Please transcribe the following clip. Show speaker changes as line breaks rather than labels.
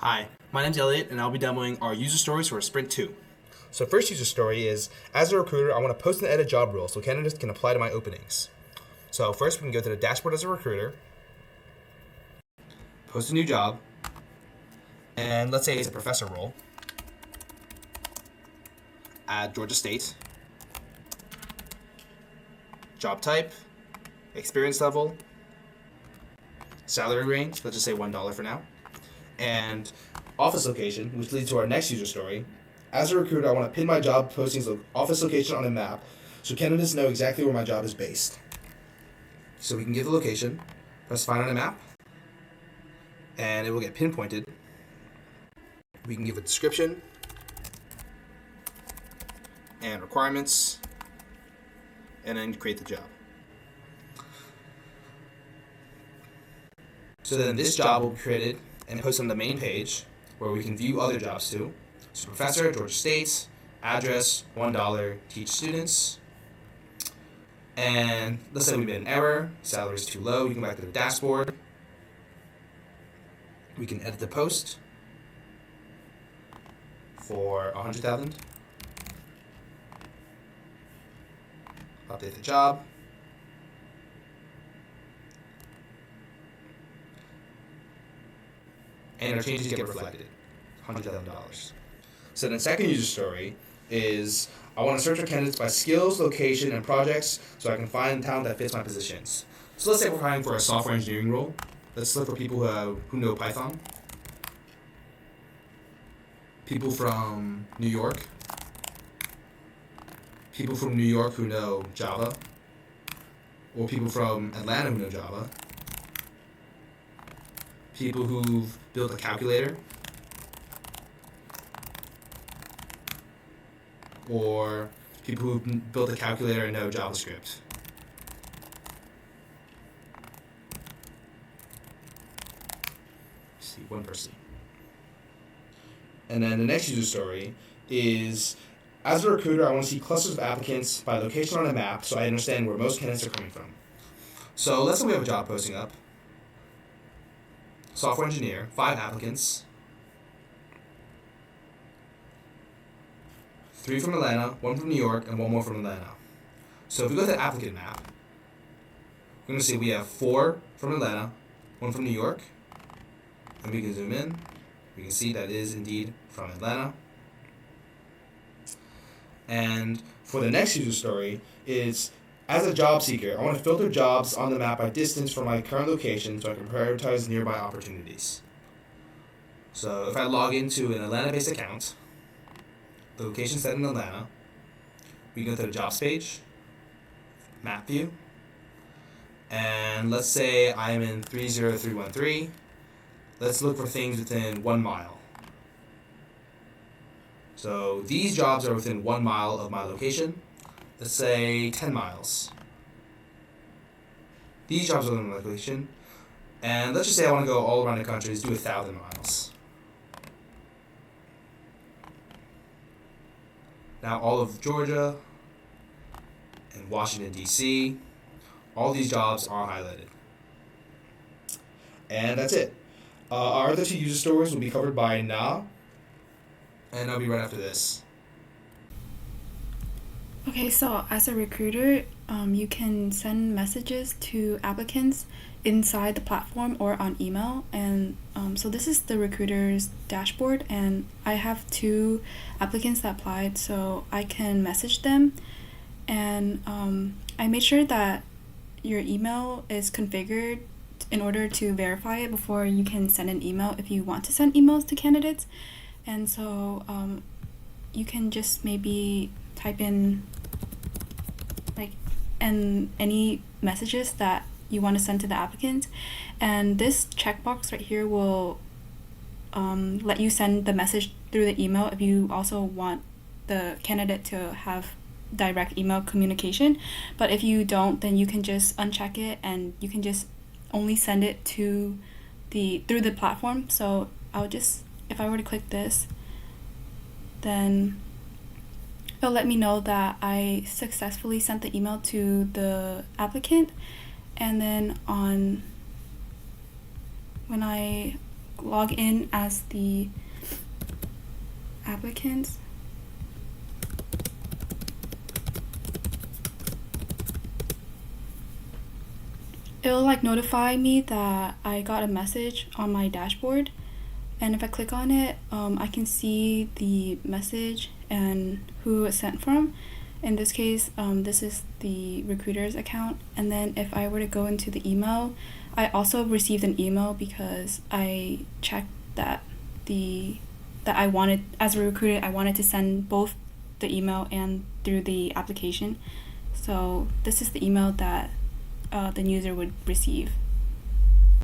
Hi, my name's Elliot, and I'll be demoing our user stories for Sprint 2.
So first user story is, as a recruiter, I want to post and edit job roles so candidates can apply to my openings. So first we can go to the dashboard as a recruiter, post a new job, and let's say it's a professor role at Georgia State. Job type, experience level, salary range, let's just say $1 for now, and office location, which leads to our next user story. As a recruiter, I want to pin my job posting's office location on a map so candidates know exactly where my job is based. So we can give the location, press find on a map, and it will get pinpointed. We can give a description and requirements, and then create the job. So then this job will be created and posted on the main page where we can view other jobs too. So professor, Georgia State, address, $1, teach students. And let's say we made an error, salary is too low, we can go back to the dashboard. We can edit the post for 100,000. Update the job. And our changes get reflected, $100,000. So the second user story is, I want to search for candidates by skills, location, and projects so I can find talent that fits my positions. So let's say we're hiring for a software engineering role. Let's look for people who know Python. People from New York. People from New York who know Java. Or people from Atlanta who know Java. People who've built a calculator. Or people who built a calculator and know JavaScript. Let's see, one person. And then the next user story is, as a recruiter, I want to see clusters of applicants by location on a map so I understand where most candidates are coming from. So let's say we have a job posting up. Software engineer, 5 applicants. 3 from Atlanta, 1 from New York, and 1 more from Atlanta. So if we go to the applicant map, we're going to see we have 4 from Atlanta, 1 from New York, and we can zoom in. We can see that it is indeed from Atlanta. And for the next user story is, as a job seeker, I want to filter jobs on the map by distance from my current location so I can prioritize nearby opportunities. So if I log into an Atlanta-based account, the location set in Atlanta, we go to the jobs page, map view, and let's say I'm in 30313. Let's look for things within 1 mile. So these jobs are within 1 mile of my location. Let's say 10 miles. These jobs are within my location. And let's just say I want to go all around the country, let's do 1,000 miles. Now all of Georgia and Washington, D.C., all these jobs are highlighted. And that's it. Our other 2 user stories will be covered by Na, and I'll be right after this.
Okay, so as a recruiter, you can send messages to applicants inside the platform or on email. And so this is the recruiter's dashboard, and I have 2 applicants that applied, so I can message them. And I made sure that your email is configured in order to verify it before you can send an email if you want to send emails to candidates. And so you can just maybe type in and any messages that you want to send to the applicant, and this checkbox right here will let you send the message through the email if you also want the candidate to have direct email communication. But if you don't, then you can just uncheck it and you can just only send it to through the platform. So if I were to click this, then it'll let me know that I successfully sent the email to the applicant. And then when I log in as the applicant. It'll like notify me that I got a message on my dashboard, and if I click on it, I can see the message and who it's sent from. In this case, this is the recruiter's account. And then if I were to go into the email, I also received an email because I checked that I wanted, as a recruiter, I wanted to send both the email and through the application. So this is the email that the user would receive.